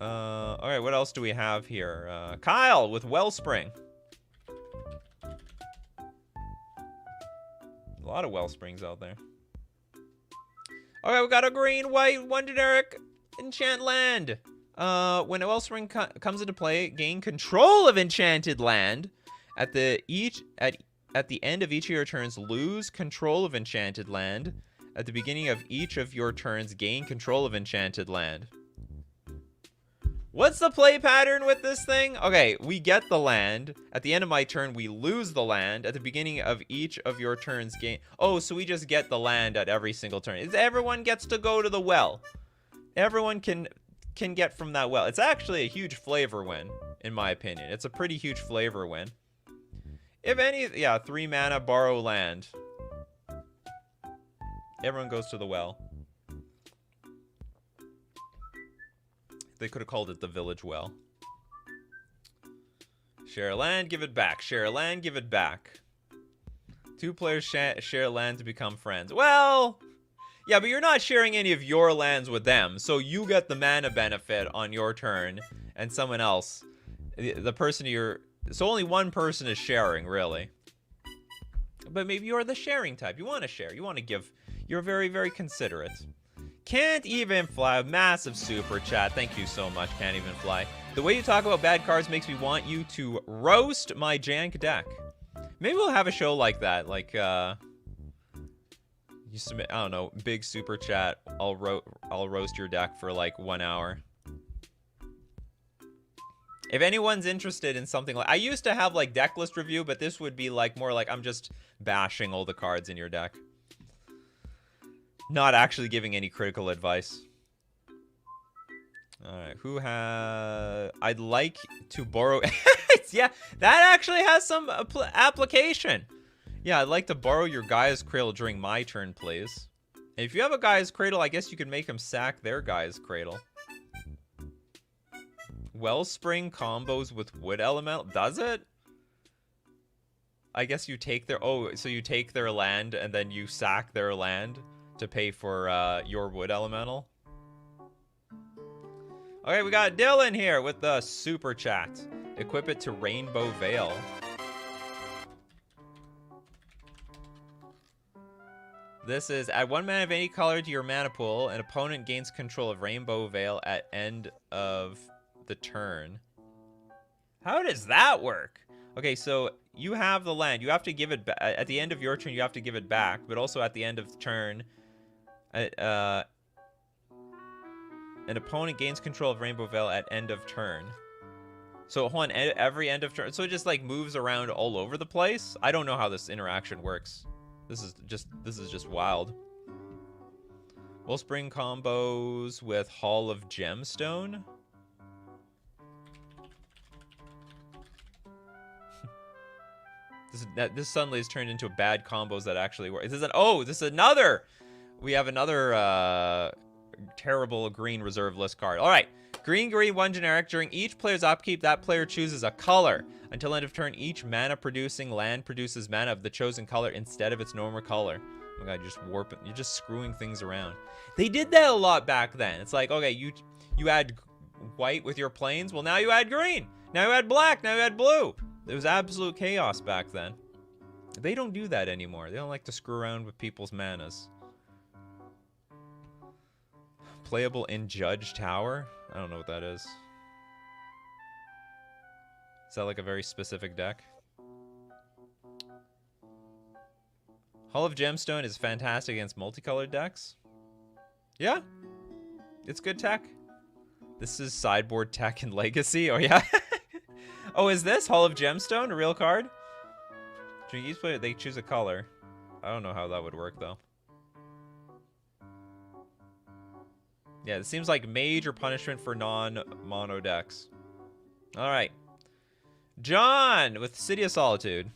Alright, what else do we have here? Kyle with Wellspring. A lot of Wellsprings out there. Okay, we got a green, white, 1 generic enchant land. When a Wellspring comes into play, gain control of enchanted land. At the end of each of your turns, lose control of enchanted land. At the beginning of each of your turns, gain control of enchanted land. What's the play pattern with this thing? Okay, we get the land. At the end of my turn, we lose the land. At the beginning of each of your turns, gain... Oh, so we just get the land at every single turn. Everyone gets to go to the well. Everyone can get from that well. It's actually a huge flavor win, in my opinion. It's a pretty huge flavor win. If any... Yeah, 3 mana, borrow land. Everyone goes to the well. They could have called it the Village Well. Share land, give it back. Share land, give it back. 2 players share land to become friends. Well, yeah, but you're not sharing any of your lands with them, so you get the mana benefit on your turn, and someone else, the person you're... So only one person is sharing, really. But maybe you're the sharing type. You want to share. You want to give. You're very, very considerate. Can't even fly. Massive super chat. Thank you so much, Can't Even Fly. The way you talk about bad cards makes me want you to roast my jank deck. Maybe we'll have a show like that. Like, you submit, I don't know, big super chat. I'll roast your deck for like 1 hour. If anyone's interested in something like... I used to have like deck list review, but this would be like more like I'm just bashing all the cards in your deck. Not actually giving any critical advice. Alright, who has... I'd like to borrow... Yeah, that actually has some application. Yeah, I'd like to borrow your Gaia's Cradle during my turn, please. And if you have a Gaia's Cradle, I guess you can make them sack their Gaia's Cradle. Wellspring combos with Wood Elemental. Does it? I guess you take their... Oh, so you take their land and then you sack their land to pay for your Wood Elemental. Okay, we got Dylan here with the super chat. Equip it to Rainbow Veil. This is add 1 mana of any color to your mana pool. An opponent gains control of Rainbow Veil at end of the turn. How does that work? Okay, so you have the land. You have to give it back. At the end of your turn, you have to give it back. But also at the end of the turn, an opponent gains control of Rainbow Veil at end of turn. So hold on, every end of turn. So it just like moves around all over the place. I don't know how this interaction works. This is just wild. Wellspring combos with Hall of Gemstone. This suddenly has turned into bad combos that actually work. This is another. We have another terrible green reserve list card. All right, green, 1 generic. During each player's upkeep, that player chooses a color. Until end of turn, each mana-producing land produces mana of the chosen color instead of its normal color. Oh my god, you're just warping. You're just screwing things around. They did that a lot back then. It's like, okay, you add white with your planes. Well, now you add green. Now you add black. Now you add blue. It was absolute chaos back then. They don't do that anymore. They don't like to screw around with people's manas. Playable in Judge Tower? I don't know what that is. Is that like a very specific deck? Hall of Gemstone is fantastic against multicolored decks. Yeah. It's good tech. This is sideboard tech and Legacy. Oh, yeah. Oh, is this Hall of Gemstone a real card? During each player, they choose a color. I don't know how that would work, though. Yeah, it seems like major punishment for non-mono decks. All right. John with City of Solitude.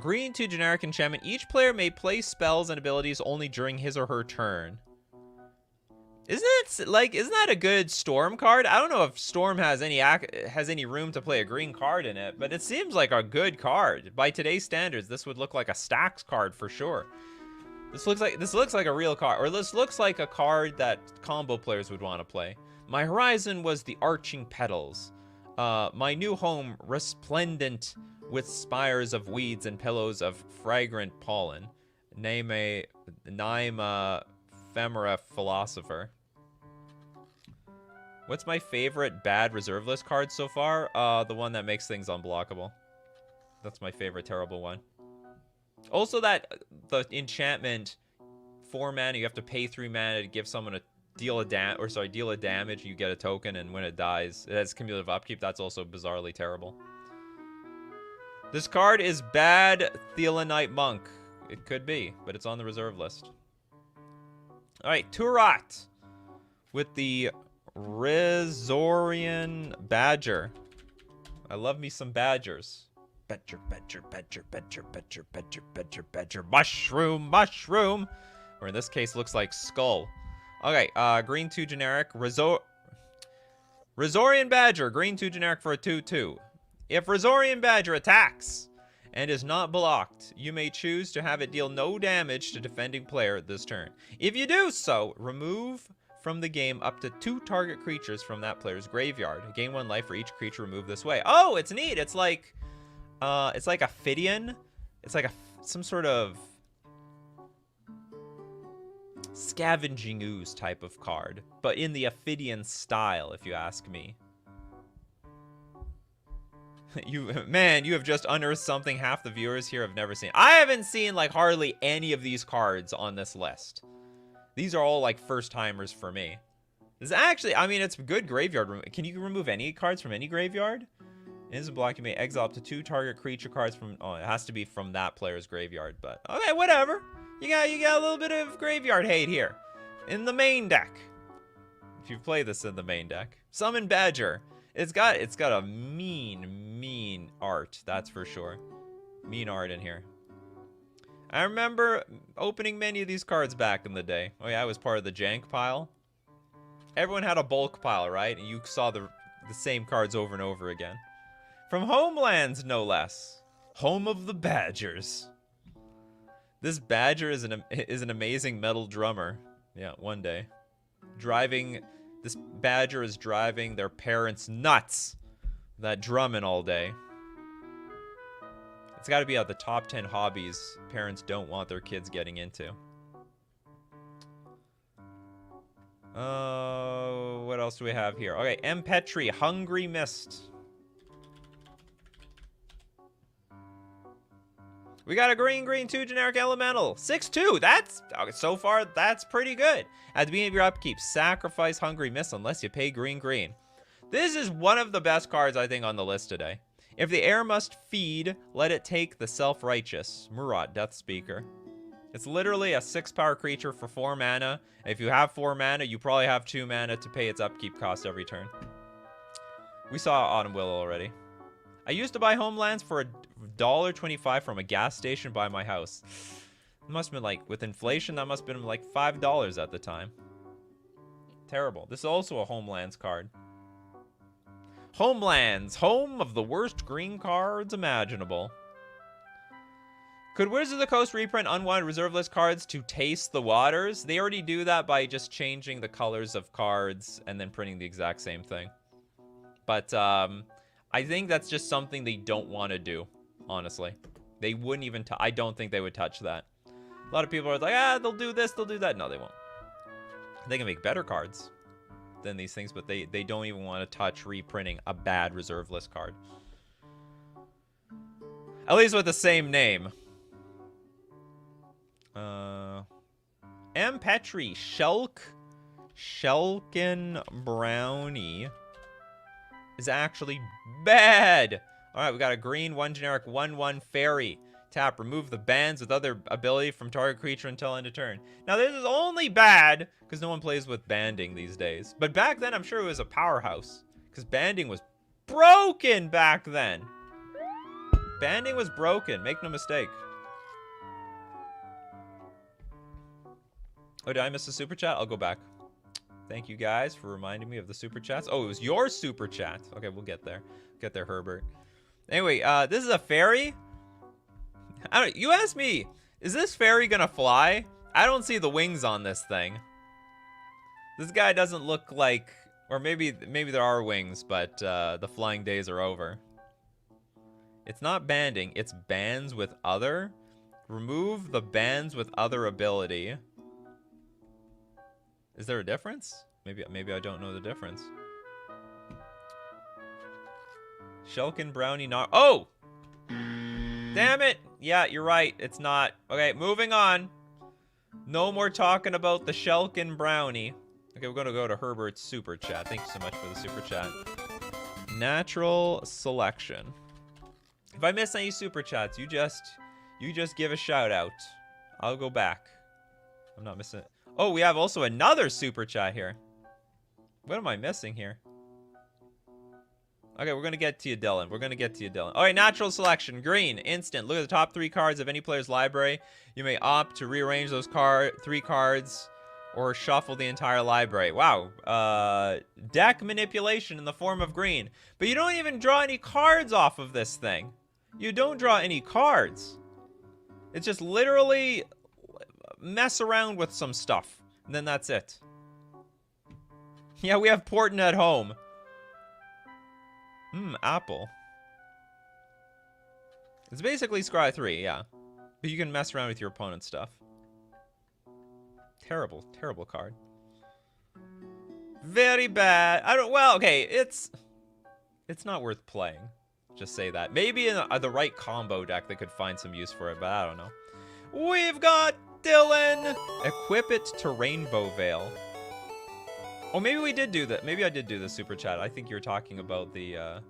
Green 2 generic enchantment. Each player may play spells and abilities only during his or her turn. Isn't that a good Storm card? I don't know if Storm has any room to play a green card in it, but it seems like a good card. By today's standards, this would look like a stacks card for sure. This looks like a real card, or this looks like a card that combo players would want to play. My horizon was the arching petals. My new home resplendent with spires of weeds and pillows of fragrant pollen. Name a ephemera philosopher. What's my favorite bad reserve list card so far? The one that makes things unblockable. That's my favorite terrible one. Also the enchantment 4 mana, you have to pay 3 mana to give someone deal a damage, you get a token, and when it dies, it has cumulative upkeep. That's also bizarrely terrible. This card is bad Thelanite Monk. It could be, but it's on the reserve list. Alright, Turat with the Rizorian Badger. I love me some badgers. Badger. Mushroom. Or in this case, looks like skull. Okay, green 2 generic. Razorian Badger, green 2 generic for a 2/2. If Razorian Badger attacks and is not blocked, you may choose to have it deal no damage to defending player this turn. If you do so, remove from the game up to 2 target creatures from that player's graveyard. Gain 1 life for each creature removed this way. Oh, it's neat. It's like a Phidian. It's like some sort of scavenging ooze type of card, but in the Ophidian style, if you ask me. You have just unearthed something half the viewers here have never seen. I haven't seen like hardly any of these cards on this list. These are all like first timers for me. This is actually, I mean, it's good graveyard. Can you remove any cards from any graveyard? It is a block. You may exile up to 2 target creature cards from. Oh, it has to be from that player's graveyard. But okay, whatever. You got a little bit of graveyard hate here in the main deck. If you play this in the main deck, Summon Badger. It's got a mean art. That's for sure. Mean art in here. I remember opening many of these cards back in the day. Oh yeah, I was part of the jank pile. Everyone had a bulk pile, right? And you saw the same cards over and over again. From Homelands, no less. Home of the Badgers. This Badger is an amazing metal drummer. Yeah, one day. This Badger is driving their parents nuts. That drumming all day. It's got to be at the top 10 hobbies parents don't want their kids getting into. What else do we have here? Okay, M. Petri, Hungry Mist. We got a green 2 generic elemental. 6/2. That's okay, so far that's pretty good. At the beginning of your upkeep, sacrifice Hungry Mist unless you pay green. This is one of the best cards I think on the list today. If the heir must feed, let it take the self-righteous. Murat, Death Speaker. It's literally a 6-power creature for 4 mana. If you have 4 mana, you probably have 2 mana to pay its upkeep cost every turn. We saw Autumn Willow already. I used to buy Homelands for $1.25 from a gas station by my house. It must have been like, with inflation, that must have been like $5 at the time. Terrible. This is also a Homelands card. Homelands, home of the worst green cards imaginable. Could Wizards of the Coast reprint unwanted reserve list cards to taste the waters? They already do that by just changing the colors of cards and then printing the exact same thing. But I think that's just something they don't want to do, honestly. They wouldn't even I don't think they would touch that. A lot of people are like, they'll do this, they'll do that. No, they won't. They can make better cards than these things, but they don't even want to touch reprinting a bad reserve list card. At least with the same name. M. Petri, Shelkin Brownie is actually bad. All right, we got a green 1 generic 1/1 fairy. Tap, remove the bands with other ability from target creature until end of turn. Now this is only bad because no one plays with banding these days. But back then I'm sure it was a powerhouse because banding was broken back then. Banding was broken, make no mistake. Oh, did I miss a super chat? I'll go back. Thank you guys for reminding me of the super chats. Oh, it was your super chat. Okay, we'll get there. Get there, Herbert. Anyway, this is a fairy. You asked me, is this fairy gonna fly? I don't see the wings on this thing. This guy doesn't look like, or maybe there are wings, but the flying days are over. It's not banding, it's bands with other. Remove the bands with other ability. Is there a difference? Maybe I don't know the difference. Shelkin Brownie not. Oh! Damn it! Yeah, you're right. It's not. Okay, moving on. No more talking about the Shelkin Brownie. Okay, we're gonna go to Herbert's super chat. Thank you so much for the super chat. Natural selection. If I miss any super chats, you just give a shout out. I'll go back. I'm not missing it. Oh, we have also another super chat here. What am I missing here? Okay, we're gonna get to you, Dylan. We're gonna get to you, Dylan. All right, natural selection. Green, instant. Look at the top 3 cards of any player's library. You may opt to rearrange those 3 cards or shuffle the entire library. Wow. Deck manipulation in the form of green. But you don't even draw any cards off of this thing. You don't draw any cards. It's just literally mess around with some stuff. And then that's it. Yeah, we have Porton at home. Apple. It's basically Scry 3, yeah. But you can mess around with your opponent's stuff. Terrible, terrible card. Very bad. Well, okay, it's not worth playing. Just say that. Maybe in the right combo deck they could find some use for it, but I don't know. We've got Dylan! Equip it to Rainbow Veil. Oh, maybe we did do that. Maybe I did do the super chat. I think you were talking about the,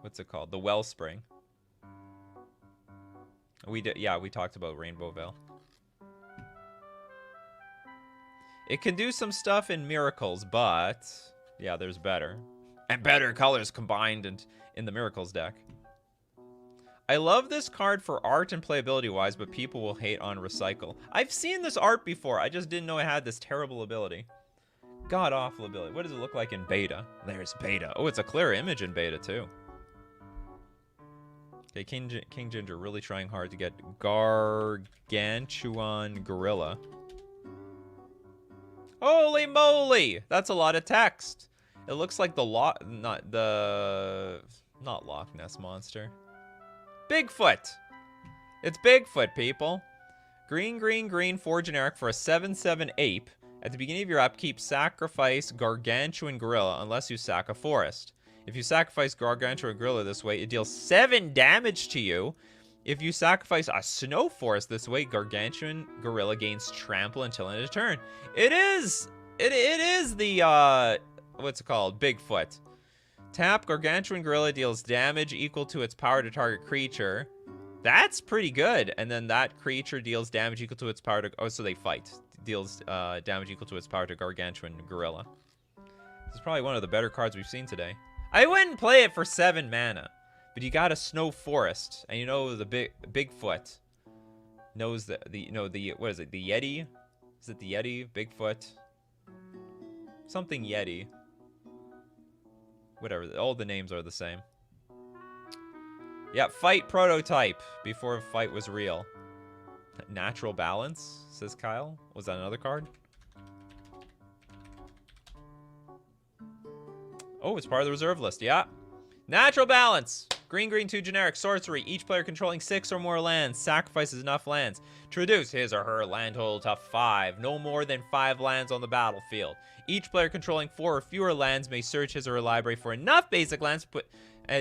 what's it called? The Wellspring. We did, yeah, we talked about Rainbow Veil. It can do some stuff in Miracles, but, yeah, there's better. And better colors combined in the Miracles deck. I love this card for art and playability-wise, but people will hate on Recycle. I've seen this art before. I just didn't know it had this terrible ability. God-awful ability. What does it look like in beta? There's beta. Oh, it's a clear image in beta, too. Okay, King Ginger really trying hard to get Gargantuan Gorilla. Holy moly! That's a lot of text. It looks like not Loch Ness Monster. Bigfoot! It's Bigfoot, people. Green, green, green, 4 generic for a 7/7 ape. At the beginning of your upkeep, sacrifice Gargantuan Gorilla unless you sack a forest. If you sacrifice Gargantuan Gorilla this way, it deals 7 damage to you. If you sacrifice a snow forest this way, Gargantuan Gorilla gains trample until end of turn. It is the, what's it called? Bigfoot. Tap, Gargantuan Gorilla deals damage equal to its power to target creature. That's pretty good. And then that creature deals damage equal to its power to... Oh, so they fight. Deals damage equal to its power to Gargantuan Gorilla. This is probably one of the better cards we've seen today. I wouldn't play it for 7 mana. But you got a snow forest. And you know the Bigfoot knows what is it? The Yeti? Is it the Yeti? Bigfoot? Something Yeti. Whatever, all the names are the same. Yeah, fight prototype before fight was real. Natural balance, says Kyle. Was that another card? Oh, it's part of the reserve list, yeah. Natural balance. Green, green, 2 generic, sorcery. Each player controlling 6 or more lands sacrifices enough lands to reduce his or her land total to 5. No more than 5 lands on the battlefield. Each player controlling 4 or fewer lands may search his or her library for enough basic lands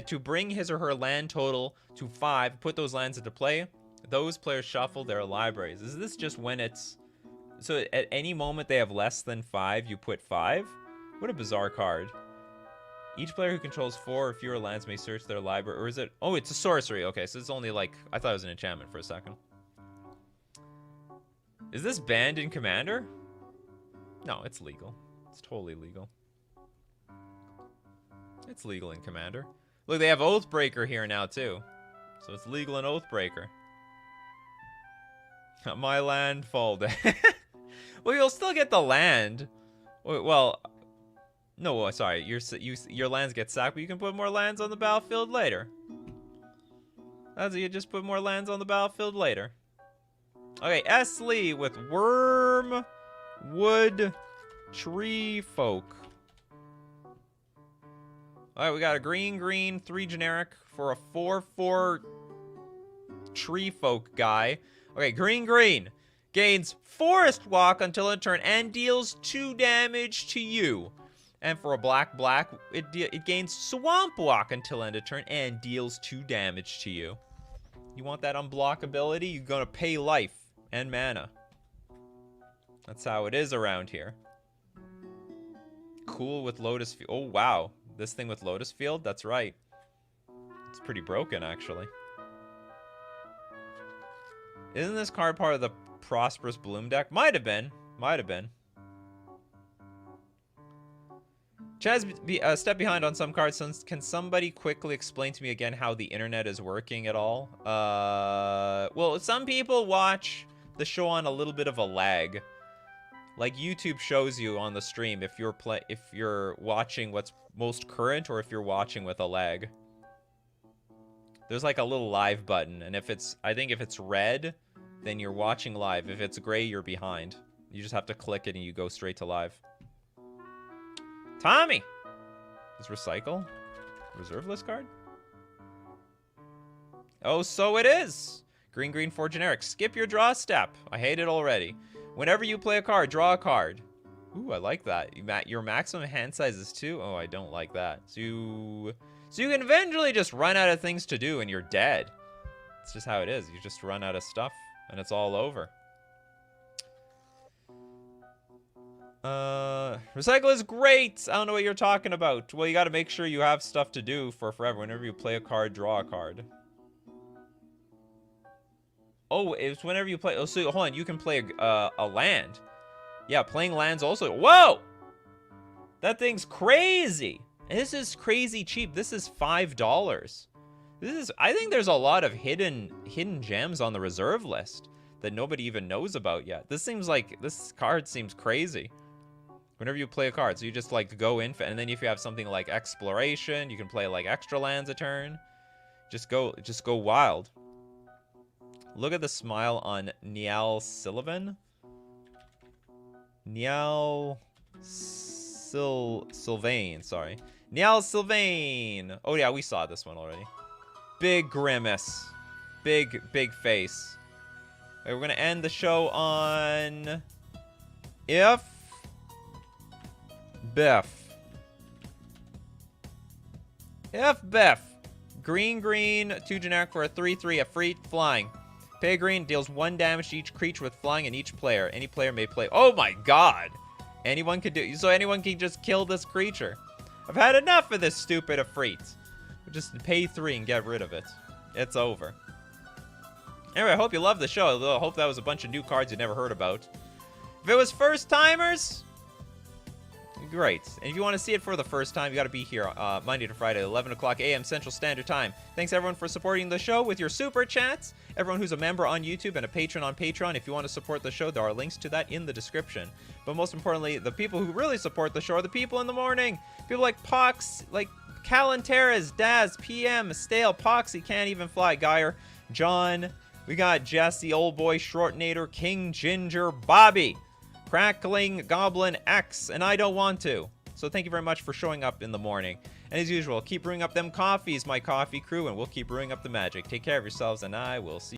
to bring his or her land total to 5. Put those lands into play. Those players shuffle their libraries. Is this just when it's... So at any moment they have less than 5, you put 5? What a bizarre card. Each player who controls 4 or fewer lands may search their library. Or is it... Oh, it's a sorcery. Okay, so it's only like... I thought it was an enchantment for a second. Is this banned in Commander? No, it's legal. It's totally legal. It's legal in Commander. Look, they have Oathbreaker here now, too. So it's legal in Oathbreaker. My land folded. Well, you'll still get the land. Well... No, sorry. Your lands get sacked, but you can put more lands on the battlefield later. That's it. You just put more lands on the battlefield later. Okay, S. Lee with Wormwood Tree Folk. Alright, we got a green, green, 3 generic for a 4/4 Tree Folk guy. Okay, green, green. Gains Forest Walk until end turn and deals 2 damage to you. And for a black, black, it gains Swamp Walk until end of turn and deals 2 damage to you. You want that unblockability? You're gonna pay life and mana. That's how it is around here. Cool with Lotus Field. Oh, wow. This thing with Lotus Field? That's right. It's pretty broken, actually. Isn't this card part of the Prosperous Bloom deck? Might have been. Might have been. Chaz, a step behind on some cards. Can somebody quickly explain to me again how the internet is working at all? Well, some people watch the show on a little bit of a lag. Like YouTube shows you on the stream if you're watching what's most current or if you're watching with a lag. There's like a little live button, and I think if it's red, then you're watching live. If it's gray, you're behind. You just have to click it and you go straight to live. Tommy! Is recycle? Reserve list card? Oh, so it is! Green, green, 4 generic. Skip your draw step. I hate it already. Whenever you play a card, draw a card. Ooh, I like that. Your maximum hand size is 2? Oh, I don't like that. So you can eventually just run out of things to do and you're dead. It's just how it is. You just run out of stuff and it's all over. Recycle is great. I don't know what you're talking about. Well, you got to make sure you have stuff to do for forever. Whenever you play a card, draw a card. Oh, it's whenever you play. Oh, so hold on. You can play a land. Yeah, playing lands also. Whoa! That thing's crazy. And this is crazy cheap. This is $5. I think there's a lot of hidden gems on the reserve list that nobody even knows about yet. This card seems crazy. Whenever you play a card, so you just like go in, and then if you have something like exploration, you can play like extra lands a turn. Just go wild. Look at the smile on Niall Sullivan. Niall Sylvain, sorry. Niall Sylvain. Oh yeah, we saw this one already. Big grimace. Big face. Okay, we're gonna end the show on If Biff. Green, 2 generic for a 3/3, a free flying. Pay green, deals 1 damage to each creature with flying and each player. Any player may play. Oh my god! Anyone can do. So anyone can just kill this creature. I've had enough of this stupid Efreet. Just pay 3 and get rid of it. It's over. Anyway, I hope you loved the show. I hope that was a bunch of new cards you never heard about. If it was first timers, great. And if you want to see it for the first time, you got to be here Monday to Friday, 11 o'clock a.m. Central Standard Time. Thanks, everyone, for supporting the show with your super chats. Everyone who's a member on YouTube and a patron on Patreon, if you want to support the show, there are links to that in the description. But most importantly, the people who really support the show are the people in the morning. People like Pox, like Calanteras, Daz, PM, Stale, Poxy, Can't Even Fly, Geyer, John. We got Jesse, Old Boy, Shortnator, King, Ginger, Bobby, Crackling, Goblin, X, and I Don't Want To. So thank you very much for showing up in the morning. And as usual, keep brewing up them coffees, my coffee crew, and we'll keep brewing up the magic. Take care of yourselves, and I will see you.